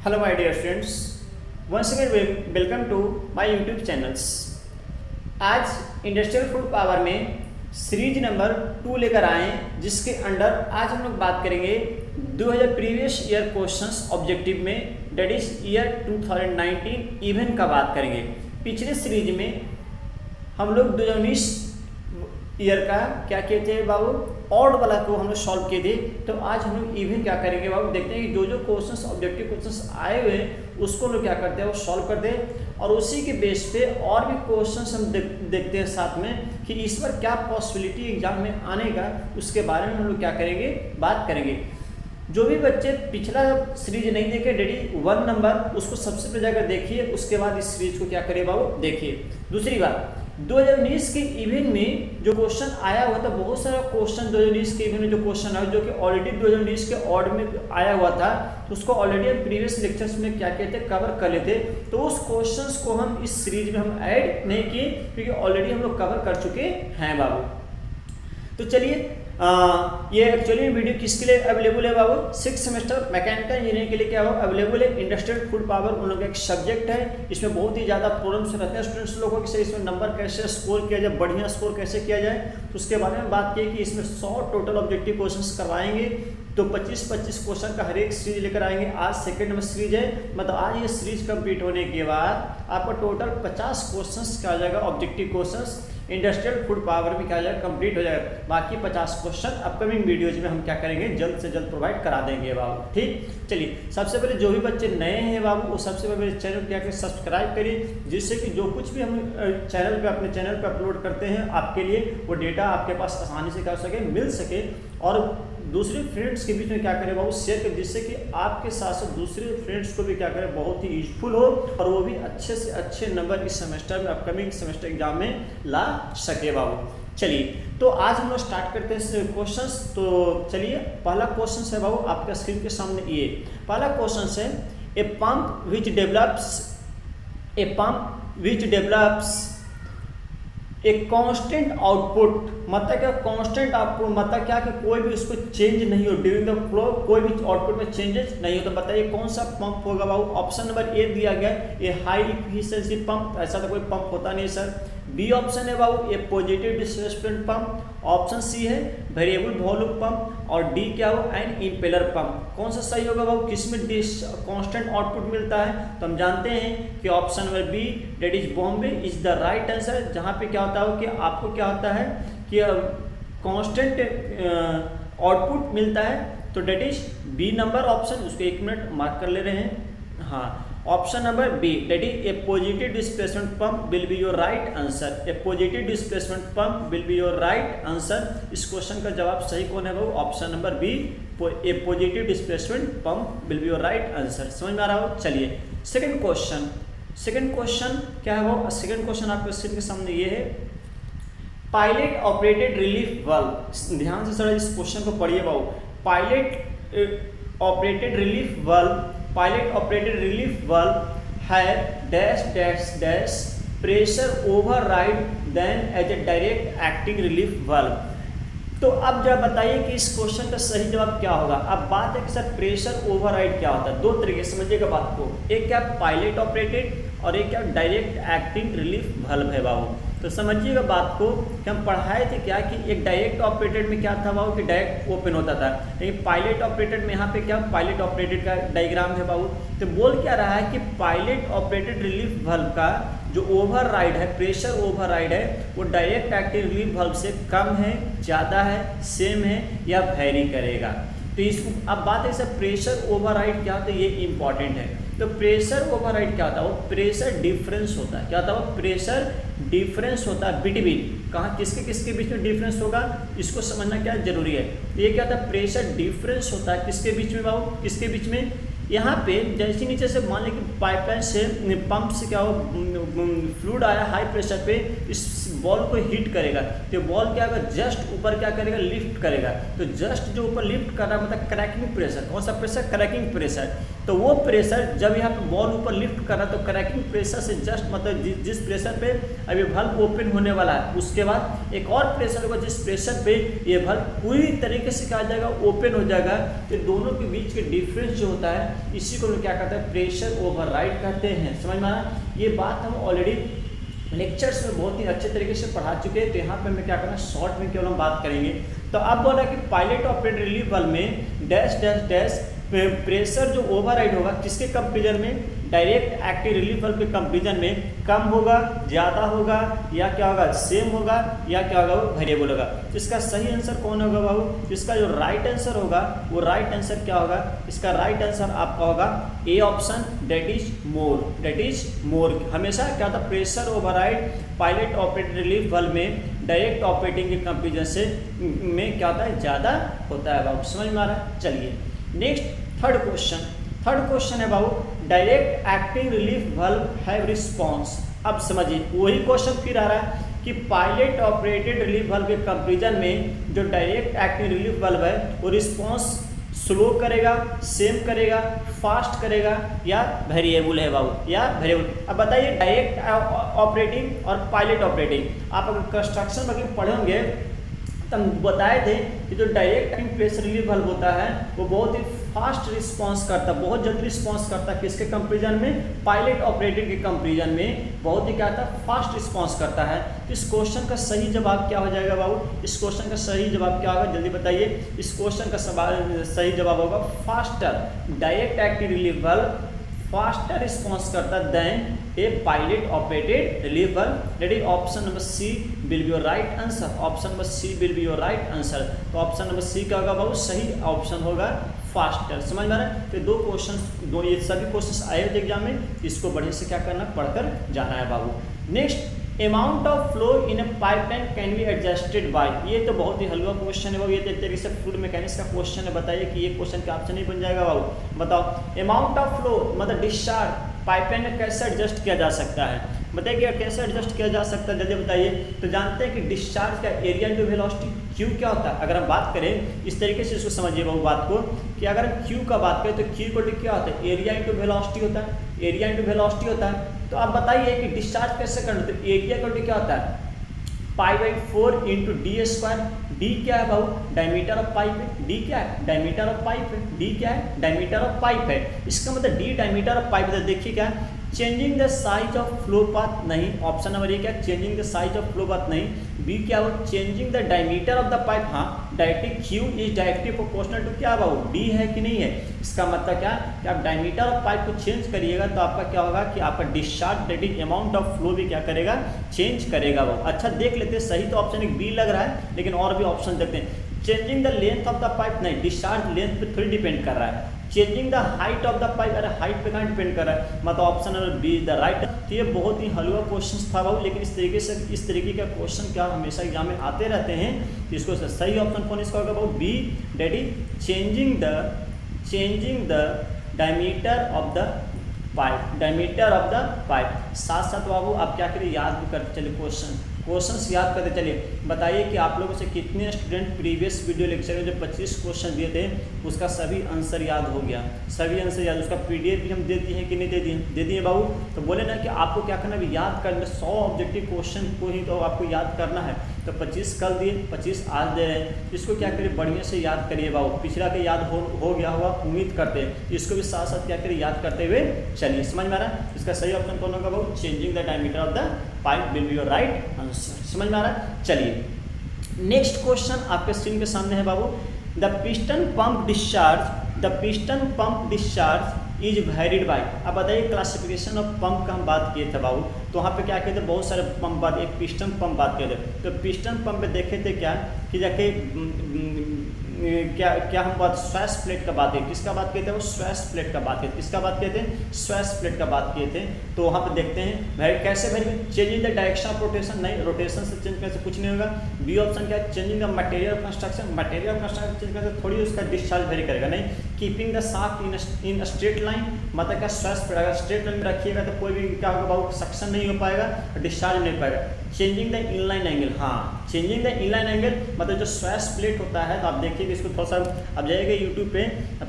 Hello my dear friends, once again welcome to my YouTube channels. आज industrial food power में series number 2 लेकर आए हैं, जिसके अंडर आज हम लोग बात करेंगे 2000 प्रीवियस ईयर क्वेश्चंस ऑब्जेक्टिव में, डेट इज ईयर 2019 इवेंट का बात करेंगे। पिछले सीरीज में हम लोग 2019 ईयर का क्या किए थे बाबू, ऑड वाला को हम लोग सॉल्व किए थे। तो आज हम लोग इवन क्या करेंगे बाबू, देखते हैं कि जो जो क्वेश्चंस ऑब्जेक्टिव क्वेश्चंस आए हुए हैं उसको हम लोग क्या करते हैं वो सॉल्व करते हैं, और उसी के बेस पे और भी क्वेश्चंस हम देखते हैं साथ में कि इस बार क्या पॉसिबिलिटी एग्जाम में आने का, उसके बारे में हम लोग क्या करेंगे, बात करेंगे। जो भी बच्चे पिछला सीरीज नहीं देखे डेडी 1 नंबर, उसको सबसे पहले जाकर देखिए, उसके बाद इस सीरीज को क्या करिए बाबू देखिए। दूसरी बात, 2019 के इवेंट में जो क्वेश्चन आया हुआ था, बहुत सारा क्वेश्चन 2019 के इवेंट में जो क्वेश्चन आया जो कि ऑलरेडी 2019 के ऑड में आया हुआ था, तो उसको ऑलरेडी हम प्रीवियस लेक्चर्स में क्या कहते कवर कर लेते। तो उस क्वेश्चंस को हम इस सीरीज में हम ऐड नहीं किए, क्योंकि ऑलरेडी हम लोग कवर कर चुके हैं बाबू। तो चलिए, ये एक्चुअली वीडियो किसके लिए अवेलेबल है बाबू, 6th सेमेस्टर मैकेनिकल इंजीनियरिंग के लिए क्या हो अवेलेबल है। इंडस्ट्रियल फूड पावर उन लोगों का एक सब्जेक्ट है, इसमें बहुत ही ज़्यादा प्रॉब्लम्स रहते हैं स्टूडेंट्स लोगों के, इसमें नंबर कैसे स्कोर किया जाए, बढ़िया स्कोर कैसे किया जाए, तो उसके बारे में बात की कि इसमें 100 टोटल ऑब्जेक्टिव क्वेश्चन करवाएंगे। तो 25-25 क्वेश्चन का हर एक सीरीज लेकर आएंगे। आज सेकंड नंबर सीरीज है, मतलब आज ये सीरीज कंप्लीट होने के बाद आपका टोटल 50 क्वेश्चन क्या हो जाएगा, objective question industrial food power में क्या हो जाएगा, कंप्लीट हो जाएगा। बाकी 50 क्वेश्चन अपकमिंग वीडियोज में हम क्या करेंगे, जल्द से जल्द प्रोवाइड करा देंगे बाबू। ठीक, चलिए सबसे पहले जो भी बच्चे नए हैं बाबू, वो सबसे पहले चैनल क्या करें, सब्सक्राइब करिए, जिससे कि जो कुछ भी हम चैनल पे अपने चैनल पे अपलोड करते हैं आपके लिए वो डेटा आपके पास आसानी से क्या हो सके, मिल सके। और दूसरे फ्रेंड्स के बीच में क्या करें बाबू, शेयर करें, जिससे कि आपके साथ साथ दूसरे फ्रेंड्स को भी क्या करें, बहुत ही यूजफुल हो और वो भी अच्छे से अच्छे नंबर इस सेमेस्टर में, अपकमिंग सेमेस्टर एग्जाम में ला सके बाबू। चलिए, तो आज हम लोग स्टार्ट करते हैं क्वेश्चंस। तो चलिए, पहला क्वेश्चन है बाबू आपका स्क्रीन के सामने, ये पहला क्वेश्चन है, a pump which develops a constant output, मतलब क्या कांस्टेंट आउटपुट, मतलब क्या कि कोई भी उसको चेंज नहीं हो, ड्यूरिंग द फ्लो कोई भी आउटपुट में चेंजेस नहीं हो। तो बताइए कौन सा पंप होगा बाबू। ऑप्शन नंबर ए दिया गया ये हाई इफिशिएंसी पंप, ऐसा तो कोई पंप होता नहीं सर। बी ऑप्शन है बाबू ये positive displacement pump. Option C है वेरिएबल वॉल्यूम पंप, और डी क्या हो, एन इम्पेलर पंप। कौन सा सही होगा बाबू, किसमें कांस्टेंट आउटपुट मिलता है। तो हम जानते हैं कि option number B that is Bombay is the right answer, जहाँ पे क्या होता है कि आपको क्या होता है कि कांस्टेंट आउटपुट मिलता है। तो that is B number option, उसको 1 मिनट मार्क कर ले रहे हैं। हाँ, option number B that is a positive displacement pump will be your right answer. A positive displacement pump will be your right answer. इस क्वेश्चन का जवाब सही कौन है बाबू, option number B a positive displacement pump will be your right answer. समझ में आ रहा हो। चलिए सेकंड क्वेश्चन क्या है वो, सेकंड क्वेश्चन आपके स्क्रीन के सामने ये है, पायलट ऑपरेटेड रिलीफ वाल्व। ध्यान से सर इस क्वेश्चन को पढ़िए बाबू। Pilot operated relief valve have dash dash dash pressure override than as a direct acting relief valve. तो अब जरा बताइए कि इस क्वेश्चन का सही जवाब क्या होगा। अब बात है कि सर प्रेशर ओवरराइड क्या होता है, दो तरीके से समझिएगा बात को, एक क्या पायलट ऑपरेटेड और एक क्या डायरेक्ट एक्टिंग रिलीफ वाल्व है बाबू। तो समझिएगा बात को कि हम पढ़ाए थे क्या कि एक डायरेक्ट ऑपरेटेड में क्या था बाबू कि डायरेक्ट ओपन होता था, लेकिन पायलट ऑपरेटेड में यहाँ पे क्या पायलट ऑपरेटेड का डायग्राम है बाबू। तो बोल क्या रहा है कि पायलट ऑपरेटेड रिलीफ वाल्व का जो ओवरराइड है, प्रेशर ओवरराइड है, वो डायरेक्ट एक्टिव रिलीफ वाल्व से कम है, ज़्यादा है, सेम है या वेरी करेगा। तो इसको अब बात है सर प्रेशर ओवरराइड क्या होता है, ये इंपॉर्टेंट है। तो प्रेशर ओवरराइड क्या होता है, वो प्रेशर डिफरेंस होता है। क्या होता है वो प्रेशर डिफरेंस होता है बिटवीन, कहाँ किसके बीच में डिफरेंस होगा, इसको समझना क्या जरूरी है। तो ये क्या होता है, प्रेशर डिफरेंस होता है किसके बीच में बाबू, किसके बीच में, यहाँ पे जैसे नीचे से मान लें कि पाइपलाइन से पंप से क्या हो फ्लूइड आया हाई प्रेशर पे, इस बॉल को हिट करेगा तो बॉल क्या होगा, जस्ट ऊपर क्या करेगा, लिफ्ट करेगा। तो जस्ट जो ऊपर लिफ्ट कर रहा है मतलब क्रैकिंग प्रेशर। कौन सा प्रेशर, क्रैकिंग प्रेशर। तो वो प्रेशर जब यहाँ पे बॉल ऊपर लिफ्ट कर रहा है तो क्रैकिंग प्रेशर से जस्ट मतलब जिस प्रेशर पे अभी बल्ब ओपन होने वाला है, उसके बाद एक और प्रेशर होगा जिस प्रेशर पे ये बल्ब पूरी तरीके से क्या हो जाएगा, ओपन हो जाएगा। तो दोनों के बीच के डिफरेंस जो होता है इसी को लोग क्या कहते हैं, प्रेशर ओवरराइड कहते हैं। समझ में आ रहा? ये बात हम ऑलरेडी लेक्चर्स में बहुत ही अच्छे तरीके से पढ़ा चुके हैं। तो यहाँ पे हमें क्या करना है, शॉर्ट में केवल हम बात करेंगे। तो अब बोल रहा है कि पायलट ऑपरेटेड रिलीफ बल्ब में डैश डैश डैश प्रेशर जो ओवरराइड होगा किसके कंपेरिजन में, डायरेक्ट एक्टिव रिलीफ बल्ब के कंपेरिजन में कम होगा, ज़्यादा होगा, या क्या होगा, सेम होगा, या क्या होगा, वो वेरिएबल होगा। तो इसका सही आंसर कौन होगा बाबू, इसका जो राइट आंसर होगा वो राइट आंसर क्या होगा, इसका राइट आंसर आपका होगा A option, that is more. That is more. हमेशा क्या होता है, pressure override pilot operated relief bulb में डायरेक्ट ऑपरेटिंग के कंपेरिजन से में क्या होता है, ज़्यादा होता है बाबू। समझ में आ रहा है? चलिए नेक्स्ट थर्ड क्वेश्चन है बाबू, direct active relief bulb have response. अब समझिए वही क्वेश्चन फिर आ रहा है कि पायलट ऑपरेटेड रिलीफ बल्ब के कंपेरिजन में जो डायरेक्ट एक्टिव रिलीफ बल्ब है वो रिस्पॉन्स स्लो करेगा, सेम करेगा, फास्ट करेगा, या वेरिएबल है बाबू, या वेरिएबल। अब बताइए डायरेक्ट ऑपरेटिंग और पायलट ऑपरेटिंग, आप अगर कंस्ट्रक्शन वगैरह पढ़े होंगे तो हम बताए थे कि जो direct active pressure relief bulb होता है वो बहुत ही फास्ट रिस्पांस करता है, बहुत जल्दी रिस्पांस करता है। किसके कंपेरिजन में, पायलट ऑपरेटेड के कंपेरिजन में बहुत ही क्या होता है, फास्ट रिस्पांस करता है। तो इस क्वेश्चन का सही जवाब क्या हो जाएगा बाबू, इस क्वेश्चन का सही जवाब क्या होगा, जल्दी बताइए। इस क्वेश्चन का सही जवाब होगा faster. Direct active relief bulb faster response करता than a pilot operated relief bulb. That is option number C will be your right answer. Option number C will be your right answer. तो option number C क्या होगा बाबू, सही option होगा faster. समझ में आ रहा है? तो दो क्वेश्चन, दो ये सभी क्वेश्चन आए थे एग्जाम में, इसको बढ़िया से क्या करना, पढ़कर जाना है बाबू। Next, amount of flow in a pipeline can be adjusted by. ये तो बहुत ही हल्का क्वेश्चन है बाबू, ये तो एक तरीके से फ्लूइड मैकेनिक्स का क्वेश्चन है। बताइए कि ये क्वेश्चन का ऑप्शन नहीं बन जाएगा बाबू, बताओ। अमाउंट ऑफ फ्लो मतलब डिस्चार्ज पाइपलाइन में कैसे एडजस्ट किया जा सकता है, बताइए कैसे एडजस्ट किया जा सकता है, जल्दी बताइए। तो जानते हैं कि डिस्चार्ज का एरिया इंटू वेलोसिटी, क्यू क्या होता है। अगर हम बात करें इस तरीके से, इसको समझिए बाबू बात को, कि अगर हम क्यू का बात करें तो क्यू इक्वल टू क्या होता है, एरिया इंटू वेलोसिटी होता है। एरिया इंटू वेलोसिटी होता है। तो आप बताइए कि डिस्चार्ज कैसे करना, तो एरिया इक्वल टू क्या होता है, π/4 इंटू डी स्क्वायर। डी क्या है बाबू, डायमीटर ऑफ पाइप है। डी क्या है, डायमीटर ऑफ पाइप है। डी क्या है, डायमीटर ऑफ पाइप है। इसका मतलब डी डायमीटर ऑफ पाइप है। देखिए क्या, changing the size of flow path नहीं, ऑप्शन नंबर ए क्या, changing the size of flow path नहीं। बी क्या हो, changing the diameter of the pipe. हाँ, directly Q is directly proportional to क्या बाबू, डी है कि नहीं है। इसका मतलब क्या कि आप डायमीटर ऑफ पाइप को चेंज करिएगा तो आपका क्या होगा कि आपका discharge that is amount of flow भी क्या करेगा, चेंज करेगा बाबू। अच्छा देख लेते हैं, सही तो ऑप्शन एक बी लग रहा है, लेकिन और भी ऑप्शन देखते हैं। Changing the length of the pipe नहीं, डिस्चार्ज लेंथ पे थोड़ी डिपेंड कर रहा है। Changing the height of the pipe, अरे हाइट पे कहाँ डिपेंड कर रहा है, मतलब option number B is the right. तो ये बहुत ही हलवा क्वेश्चन था बाबू, लेकिन इस तरीके का क्वेश्चन क्या हमेशा एग्जाम में आते रहते हैं। तो इसको सही ऑप्शन कौन इसका होगा बाबू, B, that is changing the diameter of the pipe. Diameter of the pipe. साथ साथ बाबू आप क्या करिए, याद भी करते चलिए, क्वेश्चंस याद करते चलिए। बताइए कि आप लोगों से कितने स्टूडेंट प्रीवियस वीडियो लेक्चर में जो 25 क्वेश्चन दिए थे उसका सभी आंसर याद हो गया, सभी आंसर याद, उसका पीडीएफ भी हम दे दिए हैं कि नहीं दे दिए बाबू। तो बोले ना कि आपको क्या करना भी याद करना, 100 ऑब्जेक्टिव क्वेश्चन को ही तो आपको याद करना है। तो 25 कल दिए, 25 आज दे रहे हैं। इसको क्या करिए, बढ़िया से याद करिए बाबू। पिछला के याद हो गया होगा उम्मीद करते हैं, इसको भी साथ साथ क्या करिए, याद करते हुए चलिए। समझ में आ रहा है? इसका सही ऑप्शन कौन होगा बाबू, changing the diameter of the pipe will be your right answer. समझ में आ रहा है? चलिए नेक्स्ट क्वेश्चन आपके स्क्रीन के सामने है बाबू। The piston pump discharge is varied by. अब बताइए क्लासिफिकेशन ऑफ पंप का हम बात किए थे बाबू, तो वहाँ पे क्या कहते हैं, बहुत सारे पंप बात, एक पिस्टन पंप बात किए थे। तो पिस्टन पंप में देखे थे क्या कि जाके क्या हम बात स्वैश प्लेट का बात है, किसका बात किए थे, वो स्वैश प्लेट का बात किए थे। किसका बात किए थे, स्वैश प्लेट का बात किए थे। तो वहाँ पे देखते हैं भाई कैसे भाई, changing the direction of rotation नहीं, रोटेशन से चेंज करने से कुछ नहीं होगा। बी ऑप्शन क्या है, changing the material of construction, material of construction change करने से थोड़ी उसका डिस्चार्ज वेरी करेगा नहीं। Keeping the shaft in straight line, मतलब क्या स्वैश प्लेट अगर स्ट्रेट लाइन में रखिएगा तो कोई भी क्या होगा बाबू, सक्शन नहीं हो पाएगा, डिस्चार्ज नहीं हो पाएगा। चेंजिंग द इनलाइन एंगल, हाँ चेंजिंग द इनलाइन एंगल मतलब जो स्वैश प्लेट होता है, तो आप देखिए इसको थोड़ा सा अब जाइएगा यूट्यूब पे,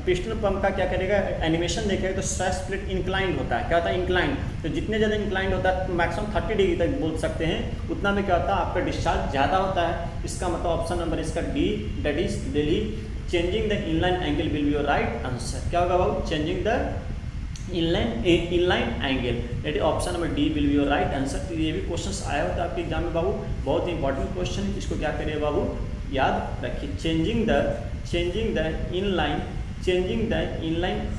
पिस्टन पंप का क्या करेगा एनिमेशन देखेगा तो स्वैश प्लेट इंक्लाइंड होता है। क्या होता है इंक्लाइंड, तो जितने ज़्यादा इंक्लाइंड होता है मैक्सिमम 30 डिग्री तक बोल सकते हैं, उतना में क्या होता है आपका डिस्चार्ज ज़्यादा होता है। इसका मतलब ऑप्शन नंबर इसका D, that is Delhi, changing the inline angle will be your right answer. क्या होगा बाबू, changing the inline angle, that is option number D will be your right answer. तो ये भी क्वेश्चन आया होता है आपके एग्जाम में बाबू, बहुत ही इंपॉर्टेंट क्वेश्चन है, इसको क्या करिए बाबू याद रखिए। Changing the inline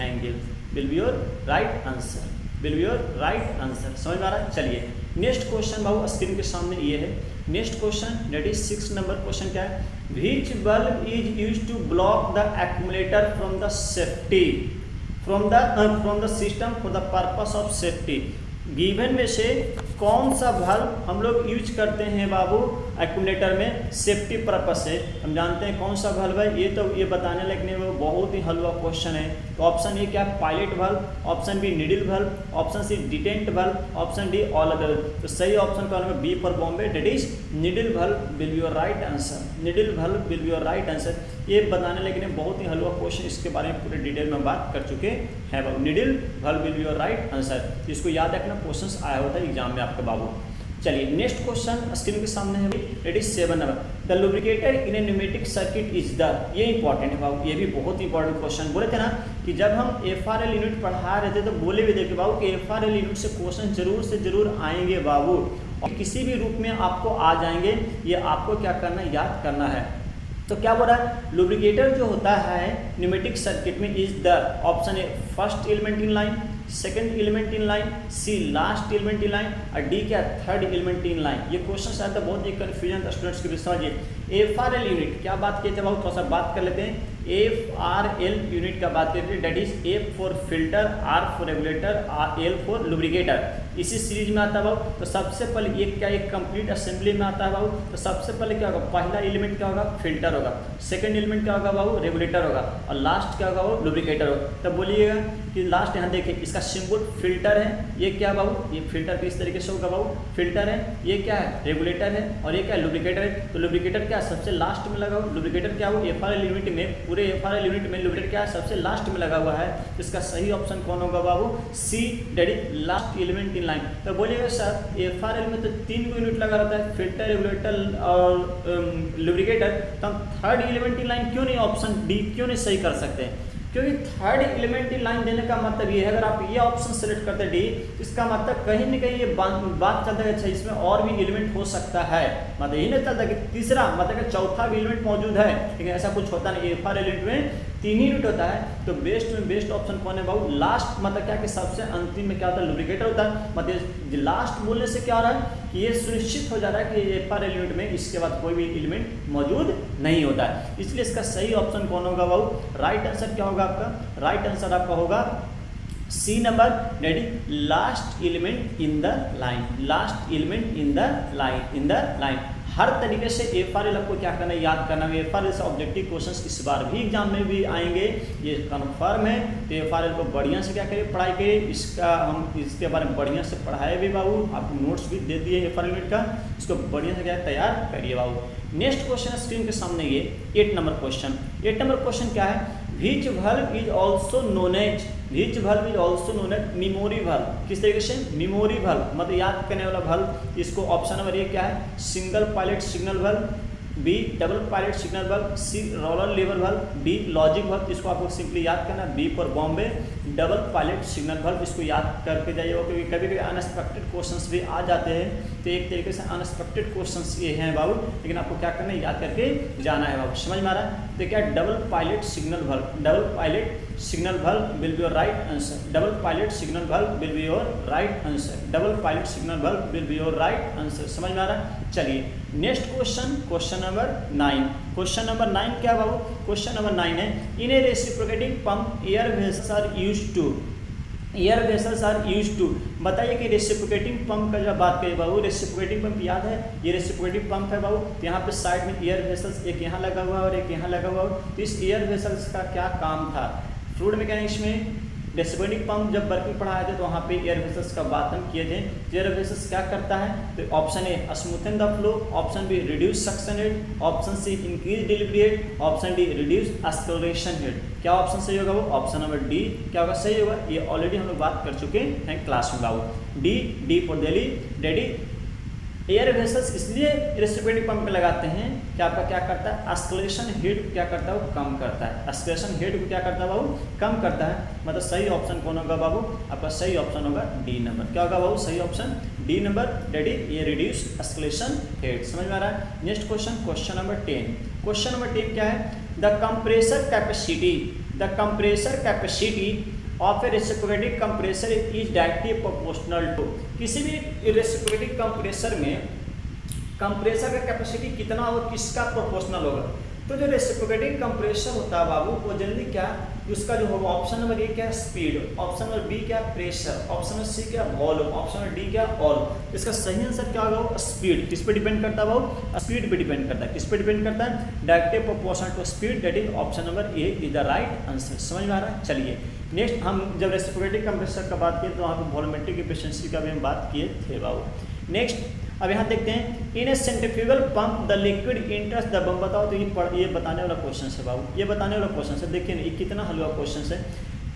angle will be your right answer, will be your right answer. समझ में आ रहा है? चलिए नेक्स्ट क्वेश्चन बाबू स्क्रीन के सामने ये है। Next question that is 6 number question क्या है, which bulb is used to block the accumulator from the safety from the system for the purpose of safety. Given में से कौन सा बल्ब हम लोग यूज करते हैं बाबू एक्यूमुलेटर में सेफ्टी पर्पस से? हम जानते हैं कौन सा बल्ब है, ये तो ये बताने लायक नहीं, वो बहुत ही हलवा क्वेश्चन है। तो ऑप्शन ए क्या है, pilot bulb, option B needle bulb, option C detent bulb, option D all other. तो सही ऑप्शन का B for Bombay, that is needle bulb will be your right answer, needle bulb will be your right answer. ये बताने लेकिन बहुत ही हलवा question, इसके बारे में पूरे डिटेल में बात कर चुके हैं बाबू। Needle bulb will be your right answer, इसको याद रखना, क्वेश्चन आया होता है एग्जाम में आपका बाबू। चलिए नेक्स्ट क्वेश्चन स्क्रीन के सामने है, it is 7 number, the lubricator in A pneumatic circuit is the. ये इंपॉर्टेंट है बाबू, ये भी बहुत इंपॉर्टेंट क्वेश्चन। बोले थे ना कि जब हम FRL यूनिट पढ़ा रहे थे तो बोले भी थे बाबू कि FRL यूनिट से क्वेश्चन जरूर से जरूर आएंगे बाबू, और किसी भी रूप में आपको आ जाएंगे, ये आपको क्या करना है, याद करना है। तो क्या बोल रहा है, लुब्रिकेटर जो होता है न्यूमेटिक सर्किट में is the, option A first element in line, second element in line, C last element in line, और डी क्या थर्ड एलिमेंट इन लाइन। ये क्वेश्चन शायद बहुत ही कन्फ्यूजन था स्टूडेंट्स के लिए। समझिए FRL यूनिट क्या बात किए थे बाबू, थोड़ा सा बात कर लेते हैं। FRL यूनिट का बात करते हैं, that is F for filter, R for regulator, L for lubricator. इसी सीरीज में आता है बाबू। तो सबसे पहले ये क्या, एक कंप्लीट असेंबली में आता है बाबू। तो सबसे पहले क्या होगा, पहला एलिमेंट क्या होगा, फिल्टर होगा, सेकंड एलिमेंट क्या होगा बाबू, रेगुलेटर होगा, और लास्ट क्या होगा बाबू, लुब्रिकेटर होगा। तब बोलिएगा कि लास्ट, यहाँ देखिए इसका सिंबल फिल्टर है, ये क्या बाबू, ये फिल्टर किस तरीके से होगा बाबू, फिल्टर है, ये क्या है, रेगुलेटर है, और ये क्या है, लुब्रिकेटर है। तो लुब्रिकेटर क्या सबसे लास्ट में लगा हुआ, लुब्रिकेटर क्या हो FRL यूनिट में, पूरे FRL यूनिट में लुब्रिकेटर क्या है, सबसे लास्ट में लगा हुआ है। तो इसका सही ऑप्शन कौन होगा बाबू, C, that is last element in line. तो बोलिएगा सर FRL में तो 3 यूनिट लगा रहता है, फिल्टर, रेगुलेटर और लुब्रिकेटर, तो हम थर्ड एलिमेंट इन लाइन क्यों नहीं, ऑप्शन डी क्यों नहीं सही कर सकते हैं? क्योंकि थर्ड एलिमेंट इन लाइन देने का मतलब ये है, अगर आप ये ऑप्शन सेलेक्ट करते डी, इसका मतलब कहीं ना कहीं ये बात चलता है अच्छा इसमें और भी एलिमेंट हो सकता है, मतलब यही नहीं चलता कि तीसरा मतलब कि चौथा भी एलिमेंट मौजूद है, लेकिन ऐसा कुछ होता नहीं। FRL यूनिट में 3 ही यूनिट होता है। तो बेस्ट में बेस्ट ऑप्शन कौन है बाबू, लास्ट, मतलब क्या कि सबसे अंतिम में क्या होता है, लुब्रिकेटर होता है। मतलब लास्ट बोलने से क्या हो रहा है कि ये सुनिश्चित हो जा रहा है कि FRL यूनिट में इसके बाद कोई भी एलिमेंट मौजूद नहीं होता है। इसलिए इसका सही ऑप्शन कौन होगा बाबू, राइट आंसर क्या होगा आपका, राइट आंसर आपका होगा C number, that is last element in the line, last element in the line, in the line. हर तरीके से FRL आपको क्या करना है, याद करना है। FRL से ऑब्जेक्टिव क्वेश्चंस इस बार भी एग्जाम में भी आएंगे, ये कन्फर्म है। तो FRL को बढ़िया से क्या करिए, पढ़ाई करिए, इसका हम इसके बारे में बढ़िया से पढ़ाए भी बाबू, आपको नोट्स भी दे दिए FRL यूनिट का, इसको बढ़िया से क्या तैयार करिए बाबू। नेक्स्ट क्वेश्चन स्क्रीन के सामने ये 8 नंबर क्वेश्चन। 8 नंबर क्वेश्चन क्या है, which bulb is also known as, which bulb is also known as memory bulb. किस तरीके से, मेमोरी बल्ब मतलब याद करने वाला बल्ब। इसको ऑप्शन नंबर ए क्या है, single pilot signal bulb, B double pilot signal bulb, C roller level bulb, D logic bulb. इसको आपको सिंपली याद करना, B for Bombay, double pilot signal bulb. इसको याद करके जाइएगा, क्योंकि कभी कभी अनएक्सपेक्टेड क्वेश्चंस भी आ जाते हैं। तो एक तरीके से अनएक्सपेक्टेड क्वेश्चंस ये हैं बाबू, लेकिन आपको क्या करना है, याद करके जाना है बाबू। समझ में आ रहा है? तो क्या double pilot signal bulb, double pilot signal bulb will be your right answer, double pilot signal bulb will be your right answer, double pilot signal bulb will be your right answer. समझ में आ रहा है? चलिए next question, question number 9। Question number 9 क्या बाबू, question number 9 है, in a reciprocating pump air vessels are used to, air vessels are used to. बताइए कि रेसिप्रोकेटिंग पंप का जब बात करें बाबू, रेसिप्रोकेटिंग पंप याद है, ये रेसिप्रोकेटिंग पंप है बाबू। तो यहाँ पे साइड में एयर वेसल्स, एक यहाँ लगा हुआ है और एक यहाँ लगा हुआ है। तो इस एयर वेसल्स का क्या काम था, फ्लूइड मैकेनिक्स में रेसिप्रोकेटिंग पंप जब वर्किंग पढ़ाए थे तो वहाँ पे एयर वेसल्स का बात हम किए थे। एयर वेसल्स क्या करता है, तो option A smoothen the flow, option B reduce suction head, option C increase delivery head, option D reduce acceleration head. क्या ऑप्शन सही होगा, वो ऑप्शन नंबर डी क्या होगा, सही होगा। ये ऑलरेडी हम लोग बात कर चुके हैं क्लास में बाबू। D for Delhi ready. Air vessels इसलिए रेसिप्रोकेटिंग पंप में लगाते हैं कि आपका क्या करता है, एक्सेलरेशन हेड को क्या करता है, वो कम करता है। एक्सेलरेशन हेड को क्या करता है बाबू, कम करता है। मतलब सही ऑप्शन कौन होगा बाबू, आपका सही ऑप्शन होगा डी नंबर। क्या होगा बाबू, सही ऑप्शन डी नंबर रेडी। ये रिड्यूस एक्सेलरेशन हेड, समझ में आ रहा है। Next question, question number 10। Question number 10 क्या है, the compressor capacity of a reciprocating compressor is directly proportional to. किसी भी रेसिप्रोकेटिंग कंप्रेसर में कंप्रेसर का कैपेसिटी कितना होगा, किसका प्रोपोर्शनल होगा। तो जो रेसिप्रोकेटिंग कंप्रेसर होता है बाबू, वो जनरली क्या, उसका जो होगा ऑप्शन नंबर ए क्या, स्पीड, ऑप्शन नंबर बी क्या, प्रेशर, ऑप्शन नंबर सी क्या, वॉल्यूम, ऑप्शन नंबर डी क्या, ऑल। इसका सही आंसर क्या होगा, स्पीड। किस पे डिपेंड करता है बाबू, स्पीड पे डिपेंड करता है। किस पे डिपेंड करता है, directly proportional to speed, that is option number A is the right answer. समझ में आ रहा है। चलिए नेक्स्ट, हम जब रेसिप्रोकेटिंग कंप्रेसर का बात किए तो वहाँ पर वॉल्यूमेट्रिक एफिशिएंसी का भी हम बात किए थे बाबू। नेक्स्ट अब यहाँ देखते हैं, in a centrifugal pump the liquid enters the pump. बताओ तो ये बताने वाला क्वेश्चन है बाबू, ये बताने वाला क्वेश्चन है। देखिए ये कितना हलवा क्वेश्चन है।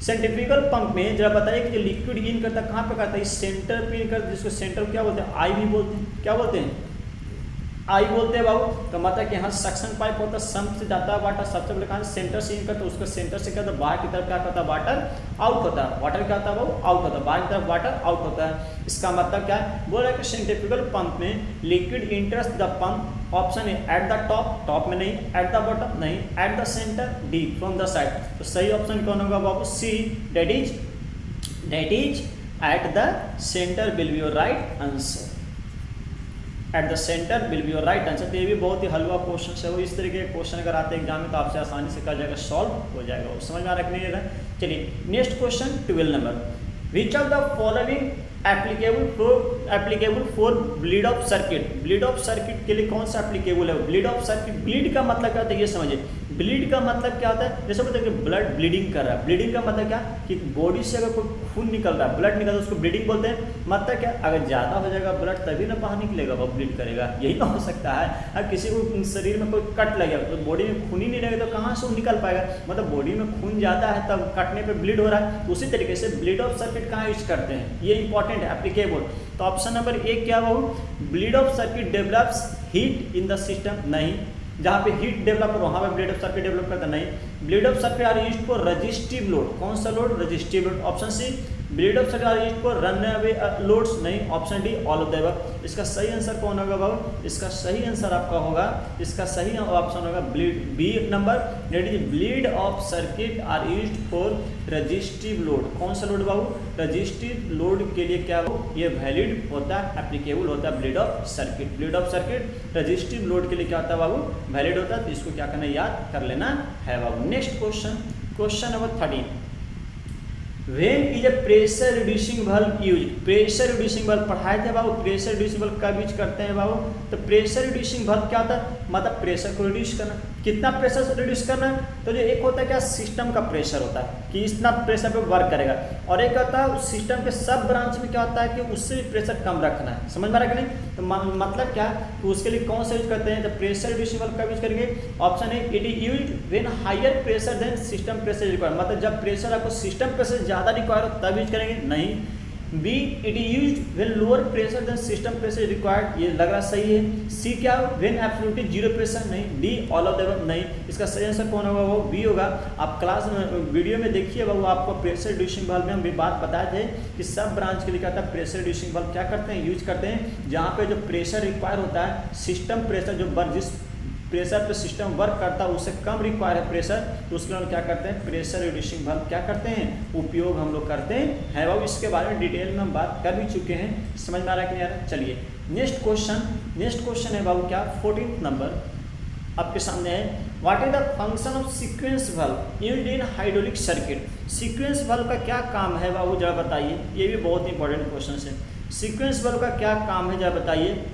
सेंट्रीफ्यूगल पंप में जरा बताइए कि जो लिक्विड इन करता है कहाँ पे करता है, इस सेंटर पे इन करता है, जिसको सेंटर क्या बोलते हैं, आई भी बोलते हैं। क्या बोलते हैं, आई बोलते हैं बाबू। तो मतलब कि यहाँ सक्शन पाइप होता है, सम्प से जाता है वाटर, सबसे पहले कहाँ सेंटर से इन करता है, उसको सेंटर से करता है, बाहर की तरफ क्या करता है, वाटर आउट होता है। वाटर क्या होता है बाबू, आउट होता है, बाहर की तरफ वाटर आउट होता है। इसका मतलब क्या है, बोल रहा है कि सेंट्रीफ्यूगल पंप में liquid enters the pump, option है एट द टॉप में नहीं, एट द बॉटम नहीं, at the centre, D from the side. तो सही ऑप्शन कौन होगा बाबू, C, that is at the centre will be your right answer. At the centre will be your right answer. तो ये भी बहुत ही हलवा क्वेश्चन है वो। इस तरीके के क्वेश्चन अगर आते हैं एग्जाम में तो आपसे आसानी से कर जाएगा, सॉल्व हो जाएगा वो। समझ में आ रहा है कि नहीं। चलिए next question 12 number, which of the following applicable for bleed off circuit. Bleed off circuit के लिए कौन सा एप्लीकेबल है, ब्लीड ऑफ सर्किट। ब्लीड का मतलब क्या होता है ये समझिए। ब्लीड का मतलब क्या होता है, जैसे बोलते हैं कि ब्लड ब्लीडिंग कर रहा है। ब्लीडिंग का मतलब क्या, कि बॉडी से अगर कोई खून निकल रहा है, ब्लड निकल रहा है, उसको ब्लीडिंग बोलते हैं। मतलब क्या, अगर ज़्यादा हो जाएगा ब्लड तभी ना बाहर निकलेगा, वो ब्लीड करेगा। यही तो हो सकता है। अगर किसी को शरीर में कोई कट लगे तो बॉडी में खून ही नहीं लगेगा तो कहाँ से वो निकल पाएगा। मतलब बॉडी में खून ज़्यादा है तब कटने पर ब्लीड हो रहा है। उसी तरीके से ब्लीड ऑफ सर्किट कहाँ यूज करते हैं, ये इंपॉर्टेंट है, एप्लीकेबल। तो ऑप्शन नंबर ए क्या हो, bleed off circuit develops heat in the system, नहीं। जहाँ पे हीट डेवलप हो वहाँ पे ब्लीड ऑफ सर्किट डेवलप करता नहीं। Bleed off circuit are used for resistive load, कौन सा load, resistive load. Option C, bleed off circuit are used for run away loads, नहीं। Option D, all of the above. इसका सही answer कौन होगा बाबू, इसका सही आंसर आपका होगा, इसका सही ऑप्शन होगा B number, that is bleed off circuit are used for resistive load. कौन सा लोड बाबू, रजिस्टिव लोड के लिए क्या हो, ये वैलिड होता है, एप्लीकेबल होता है bleed off circuit. Bleed off circuit resistive load के लिए क्या होता है बाबू, वैलिड होता है। तो इसको क्या करना, याद कर लेना है बाबू। Next question, question number 13, when is a pressure reducing valve use. Pressure reducing valve पढ़ाए थे बाबू, प्रेशर रिड्यूसिंग वाल्व कब यूज करते हैं बाबू। तो प्रेशर रिड्यूसिंग वाल्व क्या होता है, मतलब प्रेशर को रिड्यूस करना। कितना प्रेशर से रिड्यूस करना है, तो जो एक होता है क्या, सिस्टम का प्रेशर होता है कि इतना प्रेशर पे वर्क करेगा, और एक होता है सिस्टम के सब ब्रांच में क्या होता है कि उससे भी प्रेशर कम रखना है। समझ में आ रहा है कि नहीं। तो मतलब क्या, तो उसके लिए कौन सा यूज करते हैं, तो प्रेशर रिड्यूसिंग वाल्व कब यूज करेंगे। ऑप्शन है, it is used when higher pressure than system pressure required, मतलब जब प्रेशर आपको सिस्टम प्रेशर ज़्यादा रिक्वायर हो तब यूज करेंगे, नहीं। B, it is used when lower pressure than system pressure required, ये लग रहा सही है। सी क्या, व्हेन एब्सोल्युटली जीरो प्रेशर, नहीं। D, all of the above, नहीं। इसका सही आंसर कौन होगा, वो बी होगा। आप क्लास में वीडियो में देखिए बाबू, आपको प्रेशर रिड्यूसिंग वाल्व में हम भी बात बताए थे कि सब ब्रांच के लिए क्या था, प्रेशर रिड्यूसिंग वाल्व क्या करते हैं, यूज करते हैं जहाँ पे जो प्रेशर रिक्वायर होता है, सिस्टम प्रेशर जो जिस प्रेशर पे सिस्टम वर्क करता है उससे कम रिक्वायर है प्रेशर, तो उसके लिए क्या करते हैं, प्रेशर रिड्यूसिंग वाल्व क्या करते हैं, उपयोग हम लोग करते हैं बाबू। इसके बारे में डिटेल में हम बात कर भी चुके हैं। समझ में आ रहा है कि नहीं आ रहा है। चलिए नेक्स्ट क्वेश्चन है बाबू क्या, 14 नंबर आपके सामने है, what is the function of sequence valve used in hydraulic circuit. Sequence valve का क्या काम है बाबू, जरा बताइए। ये भी बहुत इंपॉर्टेंट क्वेश्चन है। सीक्वेंस वाल्व का क्या काम है, जरा बताइए।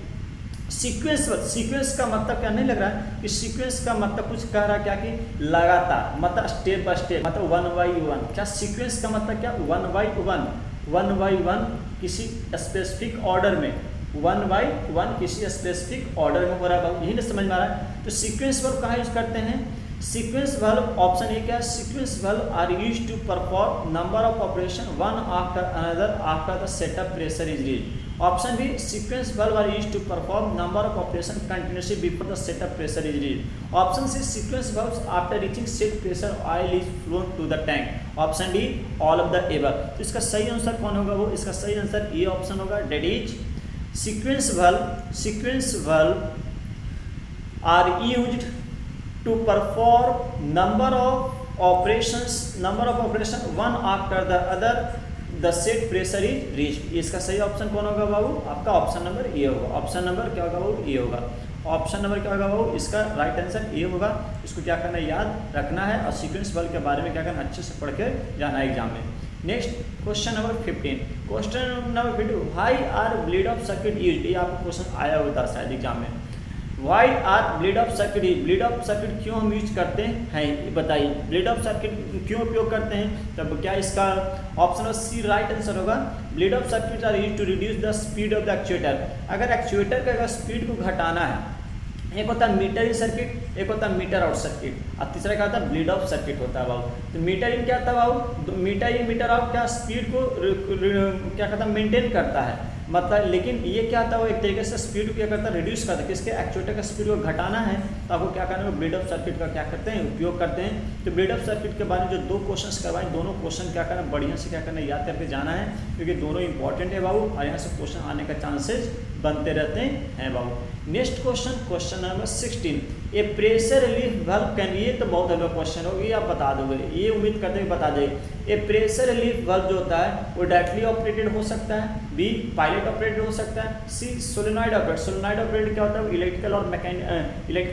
सीक्वेंस का मतलब क्या नहीं लग रहा है कि सीक्वेंस का मतलब कुछ कह रहा है क्या कि लगातार, मतलब स्टेप बाय स्टेप, मतलब वन बाई वन। क्या सीक्वेंस का मतलब क्या, वन बाई वन किसी स्पेसिफिक ऑर्डर में, वन बाई वन किसी स्पेसिफिक ऑर्डर में हो रहा है, यही नहीं समझ में आ रहा है। तो सीक्वेंस वर्ब कहाँ यूज करते हैं, सीक्वेंस वर्ब ऑप्शन ए क्या है, sequence valve are used to perform number of operation one after another after the setup pressure is reached. Option B, sequence valve are used to perform number of operation continuously before the setup pressure is reached. Option C, sequence valves after reaching set pressure oil is flown to the tank. Option D, all of the above. तो इसका सही answer कौन होगा, वो इसका सही answer A option होगा, that is sequence valve are used to perform number of operation one after the other the set pressure is reached। इसका सही ऑप्शन कौन होगा बाबू, आपका ऑप्शन नंबर ए होगा। ऑप्शन नंबर क्या होगा बाबू, ए होगा। ऑप्शन नंबर क्या होगा बाबू, इसका राइट आंसर ए होगा। इसको क्या करना है, याद रखना है और सीक्वेंस वर्ब के बारे में क्या करना, अच्छे से पढ़ के जाना है एग्जाम में। Next question number 15, question number 15, why are bleed off circuit used. ये आपको क्वेश्चन आया होता है शायद एग्जाम में। Why are bleed off circuit, bleed off circuit क्यों हम यूज करते हैं, बताइए ब्लेड ऑफ सर्किट क्यों उपयोग करते हैं। तब क्या इसका ऑप्शन सी राइट आंसर होगा। Bleed off circuit are use to reduce the speed of the actuator. अगर एक्चुएटर का स्पीड को घटाना है, एक होता है मीटर इन सर्किट, एक होता है मीटर आउट सर्किट, और तीसरा क्या होता है, ब्लेड ऑफ सर्किट होता है बाबू। तो मीटर इन क्या होता है बाबू, मीटर इन मीटर आउट क्या स्पीड को क्या करता है, मेंटेन करता है, मतलब। लेकिन ये क्या था, वो एक तरीके से स्पीड को क्या करता है, रिड्यूस करता है। किसके, एक्चुएटर का स्पीड को घटाना है तो आपको क्या करना है, ब्लेड ऑफ सर्किट का क्या करते हैं, उपयोग करते हैं। तो ब्लेड ऑफ सर्किट के बारे में जो दो क्वेश्चंस करवाए, दोनों क्वेश्चन क्या करना, बढ़िया से क्या करना, याद करके जाना है, क्योंकि दोनों इंपॉर्टेंट है बाबू, और यहाँ से क्वेश्चन आने का चांसेस बनते रहते हैं बाबू। Next question, question number 16, a pressure relief valve can, ये तो बहुत हल्का क्वेश्चन होगा, ये आप बता दोगे, ये उम्मीद करते हैं बता दें। ए प्रेशर रिलीफ वाल्व जो होता है वो डायरेक्टली ऑपरेटेड हो सकता है, बी पायलट ऑपरेटेड हो सकता है, सी सोलेनॉइड ऑपरेटेड। सोलेनॉइड ऑपरेटेड क्या होता है, इलेक्ट्रिकल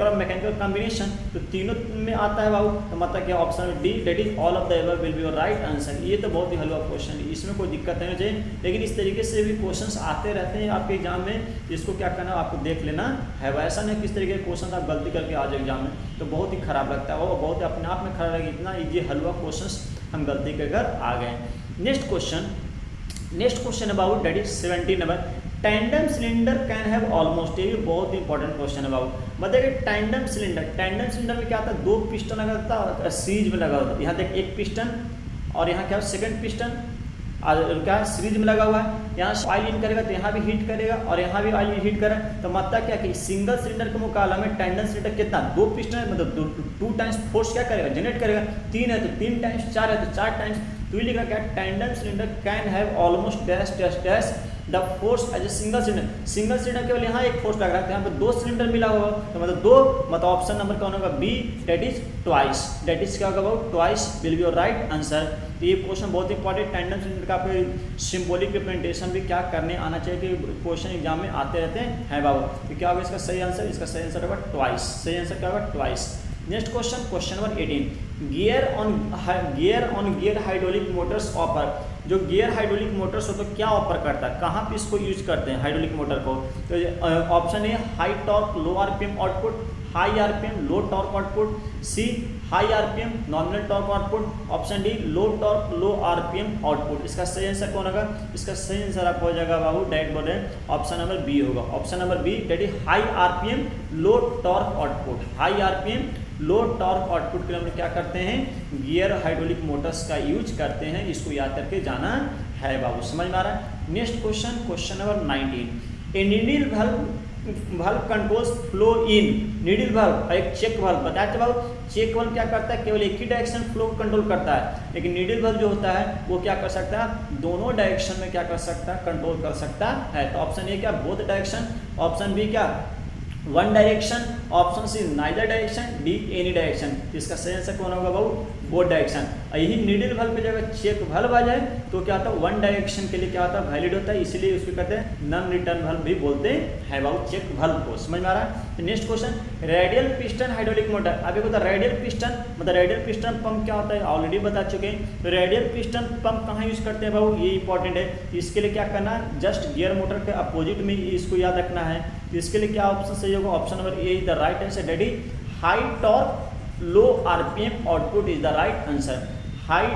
और मैकेनिकल कॉम्बिनेशन, तो तीनों में आता है बाबू। तो मतलब क्या, option D, that is all of the above will be your right answer. ये तो बहुत ही हल्का क्वेश्चन है, इसमें कोई दिक्कत नहीं चाहिए, लेकिन इस तरीके से भी क्वेश्चंस आते रहते हैं आपके एग्जाम में, इसको क्या करना आपको देख लेना है। वैसा नहीं किस तरीके के क्वेश्चन आप गलती करके आ जाए एग्जाम में, तो बहुत ही खराब लगता है, वो बहुत अपने आप में खराब लगेगा, इतना ईजी हलवा क्वेश्चन हम गलती कर आ गए। Next question about that is 17 number, tandem cylinder can have almost, ये भी बहुत इंपॉर्टेंट क्वेश्चन है बाबू। बताइए टैंडम सिलेंडर में क्या था, दो पिस्टन लगा था, सीरीज में लगा होता है। यहाँ देख एक पिस्टन और यहाँ क्या सेकंड पिस्टन, और क्या सीरीज में लगा हुआ है। यहाँ ऑयल इन करेगा तो यहाँ भी हीट करेगा और यहाँ भी ऑयल हीट करेगा, तो मतलब क्या कि सिंगल सिलेंडर के मुकाबला में टैंडम सिलेंडर कितना, दो पिस्टन है, मतलब 2 टाइम्स फोर्स क्या करेगा, जनरेट करेगा। 3 है तो 3 टाइम्स, 4 है तो 4 टाइम्स। तो ये लिखा क्या, tandem cylinder can have almost dash dash dash the force as a single cylinder केवल यहाँ एक फोर्स लग रहा है, यहाँ पे 2 सिलेंडर मिला होगा, तो मतलब 2, मतलब ऑप्शन नंबर कौन होगा, B, that is twice. That is क्या होगा, twice will be your right answer. तो ये क्वेश्चन बहुत इंपॉर्टेंट, टैंडम सिलेंडर का आपको सिंबॉलिक रिप्रेजेंटेशन भी क्या करने आना चाहिए, कि क्वेश्चन एग्जाम में आते रहते हैं बाबू। तो क्या होगा इसका सही आंसर, इसका सही आंसर होगा ट्वाइस। सही आंसर क्या होगा, twice. Next question, question number 18, gear on gear hydraulic Motors offer. जो गियर हाइड्रोलिक मोटर्स हो तो क्या ऑफर करता है, कहाँ पे इसको यूज करते हैं हाइड्रोलिक मोटर को। तो option A high torque low RPM output, high RPM low torque output, C high RPM nominal torque output, option D low torque low RPM output. इसका सही आंसर कौन होगा, इसका सही आंसर आपको हो जाएगा बाबू, डायरेक्ट बोल रहे हैं, ऑप्शन नंबर बी होगा। Option number B, that is high RPM low torque output. High RPM low torque output के लिए हम लोग क्या करते हैं, गियर हाइड्रोलिक मोटर्स का यूज करते हैं। इसको याद करके जाना है बाबू, समझ में आ रहा है। Next question, question number 19, a needle valve controls flow in. Needle valve एक चेक वाल्व, बताया था बाबू, चेक वाल्व क्या करता है, केवल एक ही डायरेक्शन फ्लो कंट्रोल करता है, लेकिन नीडल वाल्व जो होता है वो क्या कर सकता है, दोनों डायरेक्शन में क्या कर सकता है, कंट्रोल कर सकता है। तो ऑप्शन ए क्या, बोथ डायरेक्शन, ऑप्शन बी क्या, one direction, option C neither direction, D any direction. इसका सही आंसर कौन होगा बाबू, बोथ डायरेक्शन। यही नीडल वाल्व पे जगह चेक वाल्व आ जाए तो क्या होता है, वन डायरेक्शन के लिए क्या होता है, वैलिड होता है, इसलिए उसको कहते हैं नॉन रिटर्न वाल्व भी बोलते हैं बाबू चेक वाल्व को। समझ में आ रहा है। तो next question, radial piston hydraulic motor. अब ये होता है रेडियल पिस्टन, मतलब रेडियल पिस्टन पंप क्या होता है ऑलरेडी बता चुके हैं। तो रेडियल पिस्टन पंप कहाँ यूज करते हैं बाबू, ये इंपॉर्टेंट है। इसके लिए क्या करना है, जस्ट गियर मोटर के अपोजिट में इसको याद रखना है। तो इसके लिए क्या ऑप्शन सही होगा, option number A is the right answer. Daddy high torque low RPM output is the right answer. High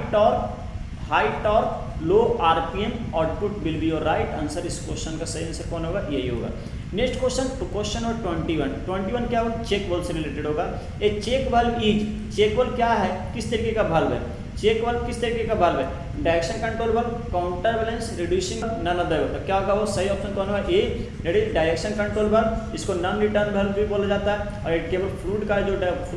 torque low RPM output will be your right answer. इस क्वेश्चन का सही आंसर कौन होगा, यही होगा। नेक्स्ट क्वेश्चन, तो question number 21 क्या होगा, चेक वाल्व से रिलेटेड होगा। A check valve is, check valve क्या है, किस तरीके का वाल्व है, चेक वाल्व किस तरीके का वाल्व है, direction control valve, counter balance, reducing, none of the above. तो क्या होगा वो सही ऑप्शन कौन होगा, A that is direction control valve. इसको नॉन रिटर्न वाल्व भी बोला जाता है। और केवल फ्लूइड का जो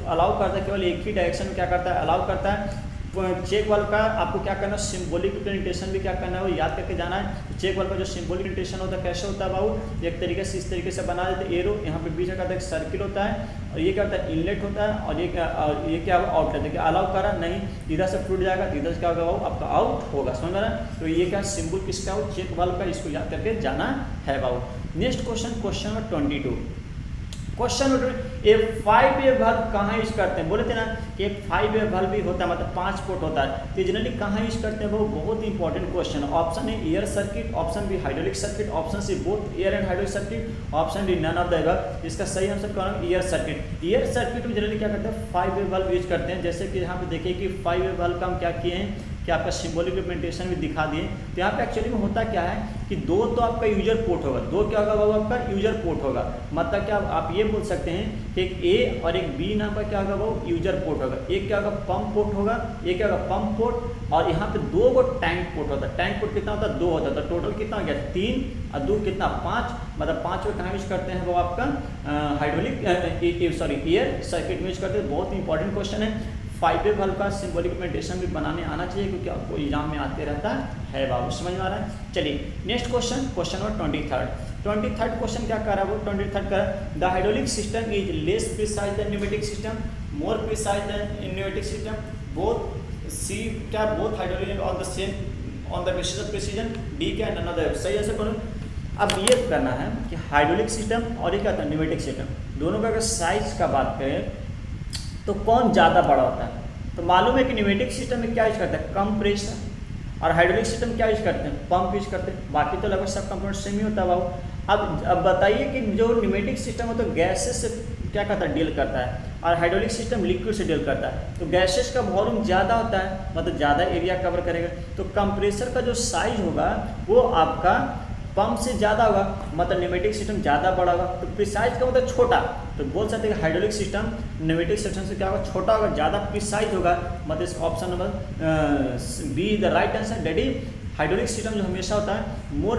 अलाउ करता है, केवल एक ही डायरेक्शन में क्या करता है, अलाउ करता है। चेक वाल्व का आपको क्या करना है, सिंबॉलिक रिप्रेजेंटेशन भी क्या करना है, वो याद करके जाना है। चेक वाल्व का जो सिंबॉलिक रिप्रेजेंटेशन होता है कैसे होता है बाबू, एक तरीके से इस तरीके से बना देते हैं, एरो यहाँ पे बीच में कहता है सर्किल होता है, और ये क्या होता है इनलेट होता है, और ये क्या आउटलेट है, क्या अलाउ करा नहीं, इधर से फ्लूइड जाएगा, इधर से क्या होगा बाबू आपका आउट होगा। समझ में आ रहा है। तो ये क्या सिंबल किसका हो, चेक वाल्व का, इसको याद करके जाना है बाबू। Next question, question number 22। Question number, एक 5 वे वाल्व कहाँ यूज करते हैं, बोले थे ना कि एक 5 वे वाल्व भी होता है, मतलब 5 पोर्ट होता है। तो जनरली कहाँ यूज करते हैं वो बहुत ही इंपॉर्टेंट क्वेश्चन है। Option A air circuit, option B hydraulic circuit, option C both air and hydraulic circuit, option D none of the above. इसका सही आंसर कौन है, एयर सर्किट। एयर सर्किट में जनरली क्या करते हैं, 5 वे वाल्व यूज करते हैं। जैसे कि यहाँ पे देखिए कि 5 वे वाल्व का हम क्या किए हैं कि आपका सिंबॉलिक रिप्रेजेंटेशन भी दिखा दिए। तो यहाँ पे एक्चुअली में होता क्या है कि दो तो आपका यूजर पोर्ट होगा, दो क्या होगा बाबू आपका यूजर पोर्ट होगा। मतलब क्या आप ये बोल सकते हैं कि एक ए और एक बी नाम का क्या होगा वो यूजर पोर्ट होगा। एक क्या होगा पंप पोर्ट होगा, एक क्या होगा पंप पोर्ट, और यहाँ पे दो को टैंक पोर्ट होता है। टैंक पोर्ट कितना होता है, 2 होता है। तो टोटल कितना हो गया 3 और 2 कितना 5, मतलब 5 को कहाँ यूज करते हैं वो आपका हाइड्रोलिक सॉरी एयर सर्किट में यूज करते हैं। बहुत इंपॉर्टेंट क्वेश्चन है। 5 वे वाल्व का सिंबॉलिक रिप्रेजेंटेशन भी बनाने आना चाहिए, क्योंकि आपको एग्जाम में आते रहता है बाबू। समझ में आ रहा है। चलिए next question, question number 23 question क्या कर रहा है वो, 23 का, the hydraulic system is less precise than pneumatic system, more precise than pneumatic system, both C क्या, both hydraulic on the same on the basis of precision, D क्या, none of the above. सही answer कौन। अब ये करना है कि hydraulic system और ये क्या होता है न्यूमेटिक सिस्टम, दोनों का अगर साइज का बात करें तो कौन ज़्यादा बड़ा होता है। तो मालूम है कि न्यूमेटिक सिस्टम में क्या यूज करते हैं, कम प्रेशर, और हाइड्रोलिक सिस्टम क्या यूज करते हैं, पंप यूज करते हैं। बाकी तो लगभग सब कंपोनेंट सेम ही होता है बाबू। अब बताइए कि जो न्यूमेटिक सिस्टम है तो गैसेस से क्या करता है, डील करता है, और हाइड्रोलिक सिस्टम लिक्विड से डील करता है। तो गैसेस का वॉल्यूम ज़्यादा होता है, मतलब ज़्यादा एरिया कवर करेगा। तो कंप्रेसर का जो साइज होगा वो आपका पंप से ज़्यादा होगा, मतलब न्यूमेटिक सिस्टम ज़्यादा बड़ा होगा। तो प्रिसाइज का मतलब छोटा, तो बोल सकते हैं कि हाइड्रोलिक सिस्टम न्यूमेटिक सिस्टम से क्या होगा, छोटा होगा, ज़्यादा प्रिसाइज होगा। मतलब इसका option number B the right answer. डैडी हाइड्रोलिक सिस्टम जो हमेशा होता है more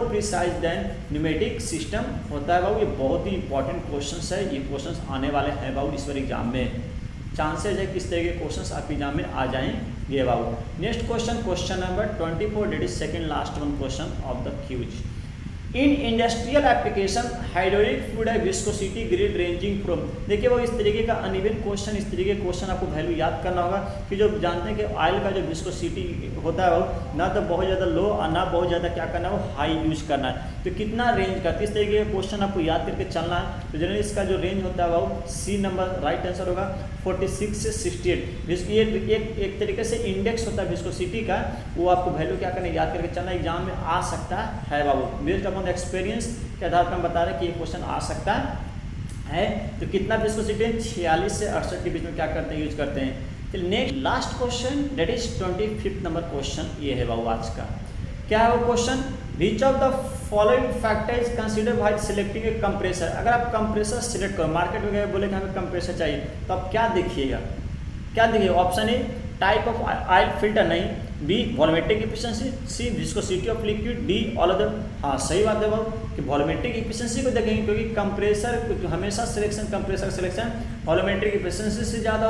precise than pneumatic system होता है बाबू। ये बहुत ही इंपॉर्टेंट क्वेश्चन है, ये क्वेश्चन आने वाले हैं बाबू इस बार एग्जाम में। चांसेज है किस तरह के क्वेश्चंस आपके एग्जाम में आ जाएंगे बाबू। Next question, question number 24, that is second last one question of the quiz. In industrial application hydraulic fluid है विस्कोसिटी ग्रेड रेंजिंग फ्रॉम। देखिए वो इस तरीके का अनइवन क्वेश्चन, इस तरीके के क्वेश्चन आपको वैल्यू याद करना होगा कि जो जानते हैं कि ऑयल का जो विस्कोसिटी होता है वो ना तो बहुत ज़्यादा लो और ना बहुत ज़्यादा क्या करना है वो हाई यूज करना है। तो कितना रेंज का, इस तरीके का क्वेश्चन आपको याद करके चलना है। तो जनरली इसका जो रेंज होता है वो सी नंबर राइट आंसर होगा, 46 से 68। ये एक तरीके से इंडेक्स होता है विस्कोसिटी का, वो आपको वैल्यू क्या करना है याद करके चलना, एग्जाम में आ सकता है बाबू। बेस्ड अपॉन एक्सपीरियंस के आधार पर हम बता रहे हैं कि ये क्वेश्चन आ सकता है। तो कितना विस्कोसिटी है, 46 से 68 के बीच में क्या करते हैं, यूज करते हैं। तो next last question, that is 25th number question ये है बाबू आज का। क्या है वो क्वेश्चन, which of the following factor is consider while selecting a compressor. अगर आप कंप्रेसर सिलेक्ट करो, मार्केट में गए बोले कि हमें कंप्रेसर चाहिए, तो आप क्या देखिएगा, क्या देखिएगा। Option A type of oil filter, नहीं। B volumetric efficiency, C viscosity of liquid, D all of the. हाँ सही बात है बाबू कि वॉल्यूमेट्रिक एफिशिएंसी को देखेंगे क्योंकि कंप्रेसर हमेशा selection compressor selection volumetric efficiency से ज़्यादा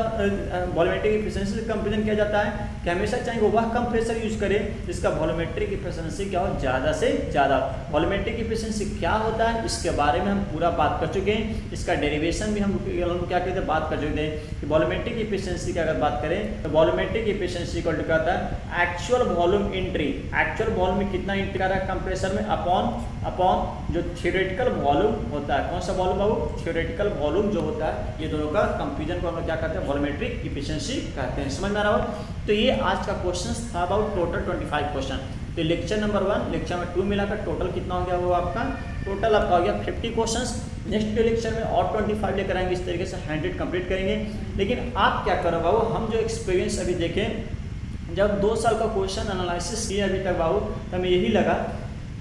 वॉल्यूमेट्रिक एफिशिएंसी से कंपेरिजन किया जाता है कि हमेशा चाहे वह कंप्रेसर यूज करे जिसका वॉल्यूमेट्रिक एफिशिएंसी क्या हो ज़्यादा से ज़्यादा। वॉल्यूमेट्रिक एफिशिएंसी क्या होता है इसके बारे में हम पूरा बात कर चुके हैं, इसका डेरिवेशन भी हम क्या कहते हैं बात कर चुके हैं कि वॉल्यूमेट्रिक एफिशिएंसी की अगर बात करें तो वॉल्यूमेट्रिक एफिशिएंसी को कहता है actual volume entry, actual volume में कितना एंट्री कर रहा है कंप्रेसर में अपॉन जो थियोरेटिकल वॉल्यूम होता है। कौन सा वॉल्यूम बाबू? थियोरेटिकल वॉल्यूम जो होता है। ये दोनों का कंपेरिजन को हम लोग क्या कहते हैं? वॉल्यूमेट्रिक एफिशिएंसी कहते हैं। समझ में आ रहा हो? तो ये आज का क्वेश्चन था अबाउट टोटल 25 क्वेश्चन। तो लेक्चर नंबर 1 लेक्चर नंबर 2 मिलाकर टोटल कितना हो गया वो आपका? टोटल आपका हो गया 50 क्वेश्चंस। नेक्स्ट लेक्चर में और 25 लेकर आएंगे, इस तरीके से 100 कंप्लीट करेंगे। लेकिन आप क्या करो बाबू, हम जो एक्सपीरियंस अभी देखें, जब 2 साल का क्वेश्चन एनालिसिस किया अभी तक बाबू, तो हमें यही लगा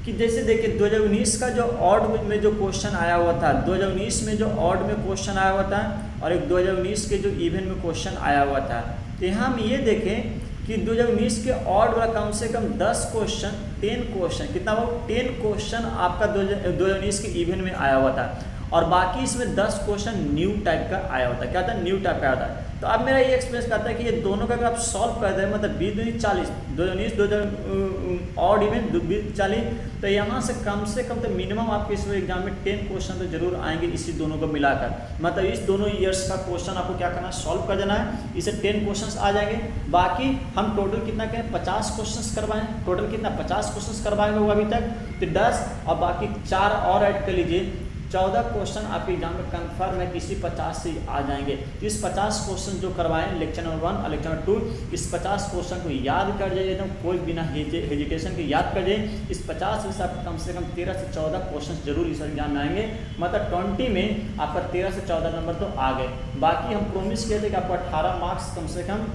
कि जैसे देखिए 2019 का जो ऑड में जो क्वेश्चन आया हुआ था, 2019 में जो ऑड में क्वेश्चन आया हुआ था और एक 2019 के जो इवन में क्वेश्चन आया हुआ था, तो यहाँ हम ये देखें कि 2019 के ऑड वाला कम से कम 10 क्वेश्चन 10 क्वेश्चन कितना वो 10 क्वेश्चन आपका 2019 के इवन में आया हुआ था और बाकी इसमें 10 क्वेश्चन न्यू टाइप का आया होता है। क्या था? न्यू टाइप का आया होता है। तो अब मेरा ये एक्सपीरियंस कहता है कि ये दोनों का अगर आप सॉल्व कर दें, मतलब 20 40 2019 ऑड इवन 20 40, तो यहाँ से कम तो मिनिमम आपके इस एग्जाम में 10 क्वेश्चन तो जरूर आएंगे इसी दोनों को मिलाकर। मतलब इस दोनों ईयर्स का क्वेश्चन आपको क्या करना है? सॉल्व कर देना है। इसे 10 क्वेश्चन आ जाएंगे। बाकी हम टोटल कितना कहें? 50 क्वेश्चन करवाएं। टोटल कितना? 50 क्वेश्चन करवाए लोग अभी तक, तो 10 और बाकी 4 और ऐड कर लीजिए, 14 क्वेश्चन आपके एग्जाम में कंफर्म है कि इसी 50 से आ जाएंगे। इस 50 क्वेश्चन जो करवाएं लेक्चर नंबर 1 और लेक्चर नंबर 2, इस 50 क्वेश्चन को याद कर जाइए एकदम, कोई बिना हेजिटेशन के याद कर जाइए। इस 50 में से आप कम से कम 13 से 14 क्वेश्चन जरूर इस एग्जाम में आएंगे। मतलब 20 में आपका 13 से 14 नंबर तो आ गए। बाकी हम प्रोमिस किए थे कि आपको 18 मार्क्स कम से कम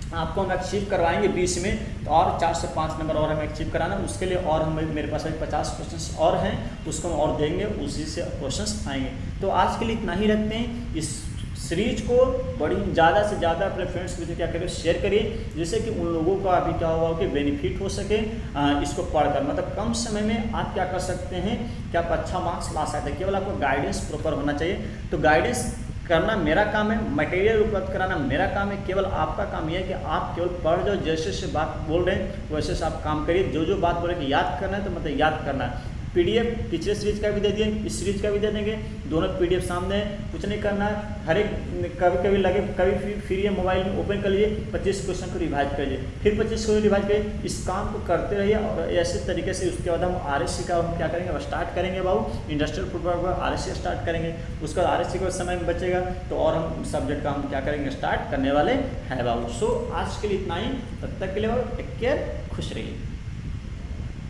आपको हम अचीव करवाएंगे 20 में, तो और 4 से 5 नंबर और हमें अचीव कराना। उसके लिए और हम मेरे पास अभी 50 क्वेश्चंस और हैं, उसको हम और देंगे, उसी से क्वेश्चंस आएंगे। तो आज के लिए इतना ही रखते हैं। इस सीरीज को बड़ी ज़्यादा से ज़्यादा अपने फ्रेंड्स के क्या करिए, शेयर करिए, जिससे कि उन लोगों को अभी क्या होगा कि बेनिफिट हो सके इसको पढ़कर। मतलब कम समय में आप क्या कर सकते हैं कि आप अच्छा मार्क्स ला सकते हैं। केवल आपको गाइडेंस प्रॉपर होना चाहिए। तो गाइडेंस करना मेरा काम है, मटेरियल उपलब्ध कराना मेरा काम है। केवल आपका काम यह है कि आप केवल पढ़ जाओ, जैसे से बात बोल रहे हैं वैसे से आप काम करिए। जो जो बात बोल रहे हैं कि याद करना है तो मतलब याद करना है। PDF पिछले सीरीज का भी दे दिए, इस सीरीज का भी दे देंगे, दोनों PDF सामने है, कुछ नहीं करना है। हर एक कभी लगे कभी फिर ये मोबाइल में ओपन कर लीजिए, 25 क्वेश्चन को रिवाइज करिए, फिर 25 को रिवाइज करिए। इस काम को करते रहिए और ऐसे तरीके से उसके बाद हम RSC का हम क्या करेंगे, अब स्टार्ट करेंगे बाबू। इंडस्ट्रियल फुटबॉल का RSC स्टार्ट करेंगे, उसके बाद RSC का समय बचेगा तो और हम सब्जेक्ट का हम क्या करेंगे, स्टार्ट करने वाले हैं बाबू। सो आज के लिए इतना ही, तब तक के लिए बाबू टेक केयर, खुश रहिए।